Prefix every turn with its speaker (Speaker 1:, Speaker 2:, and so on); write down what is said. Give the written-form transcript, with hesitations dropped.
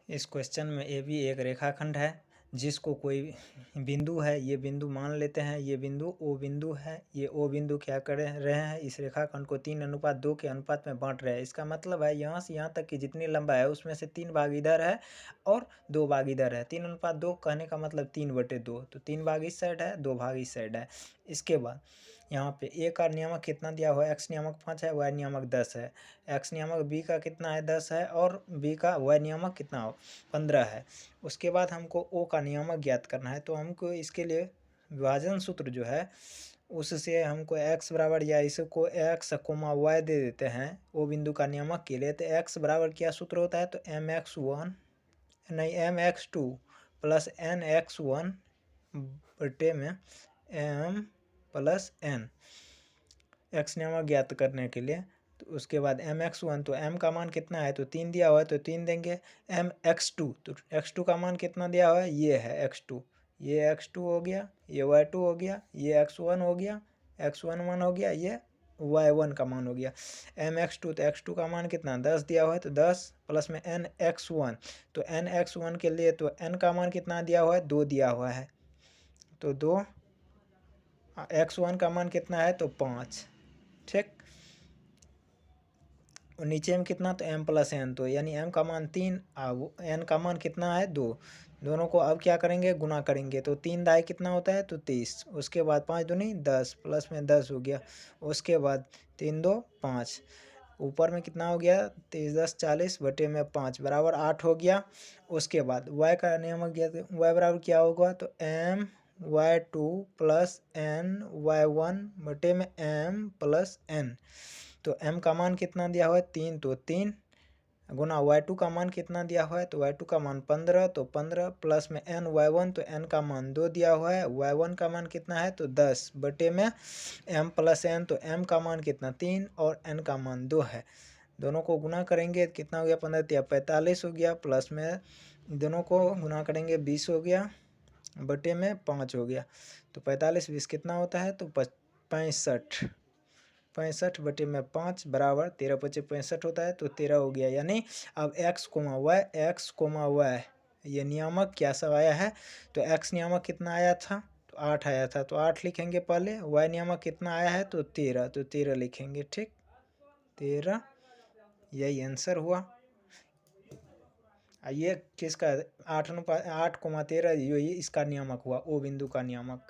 Speaker 1: इस क्वेश्चन में A B एक रेखाखंड है जिसको कोई बिंदु है, ये बिंदु मान लेते हैं, ये बिंदु ओ बिंदु है। ये ओ बिंदु क्या कर रहे हैं, इस रेखाखंड को 3:2 के अनुपात में बांट रहे हैं। इसका मतलब है यहाँ से यहाँ तक की जितनी लंबा है उसमें से 3 भाग इधर है और 2 भाग इधर है। 3:2 कहने का मतलब 3/2, तो 3 भाग इस साइड है, 2 भाग इस साइड है। इसके बाद यहाँ पे ए का नियामक कितना दिया हुआ है, एक्स नियामक 5 है, वाई नियामक 10 है। एक्स नियामक बी का कितना है, 10 है, और बी का वाई नियामक कितना हो, 15 है। उसके बाद हमको ओ का नियामक ज्ञात करना है, तो हमको इसके लिए विभाजन सूत्र जो है उससे हमको x बराबर, या इसको x, y दे देते हैं ओ बिंदु का नियामक के लिए। तो x बराबर क्या सूत्र होता है, तो mx1 नहीं mx2 प्लस nx1 बटे में m प्लस n, x नियामक ज्ञात करने के लिए। तो उसके बाद mx1, तो m का मान कितना है, तो 3 दिया हुआ है तो 3 देंगे। mx2, तो x2 का मान कितना दिया हुआ है, ये है x2, ये x2 हो गया, ये y2 हो गया, ये x1 हो गया, x1 हो गया, ये y1 का मान हो गया। mx2, तो x2 का मान कितना 10 दिया हुआ है, तो 10 प्लस में nx1, तो nx1 के लिए तो n का मान कितना दिया हुआ है, 2 दिया हुआ है, तो 2, x1 का मान कितना है, तो 5, ठीक। और नीचे में कितना, तो m प्लस n, तो यानी m का मान 3, n का मान कितना है 2। दोनों को अब क्या करेंगे, गुना करेंगे, तो 3 दाई कितना होता है, तो 30। उसके बाद 5 दूनी 10 प्लस में 10 हो गया। उसके बाद 3 2 5, ऊपर में कितना हो गया, 30 10 40 बटे में 5 बराबर 8 हो गया। उसके बाद y का नियम गया, तो y बराबर क्या होगा, तो m y2 plus n y1 बटे में m प्लस n। तो m का मान कितना दिया हुआ है, 3, तो 3 गुना y2 का मान कितना दिया हुआ है, तो y2 का मान 15, तो 15 प्लस में n y1, तो n का मान 2 दिया हुआ है, y1 का मान कितना है, तो 10 बटे में m प्लस n, तो m का मान कितना 3 और n का मान 2 है। दोनों को गुना करेंगे कितना हो गया, 15 45 हो गया, प्लस में दोनों को गुना करेंगे 20 हो गया, बटे में 5 हो गया। तो 45 20 कितना होता है, तो 65, 65 बटे में 5 बराबर 13 25 65 होता है, तो 13 हो गया। यानी अब x, y ये नियामक क्या सब आया है, तो x नियामक कितना आया था, तो 8 आया था, तो 8 लिखेंगे पहले। y नियामक कितना आया है, तो 13, तो 13 लिखेंगे, ठीक, 13, यही आंसर हुआ। ये किसका 8:13, यही इसका नियामक हुआ, ओ बिंदु का नियामक।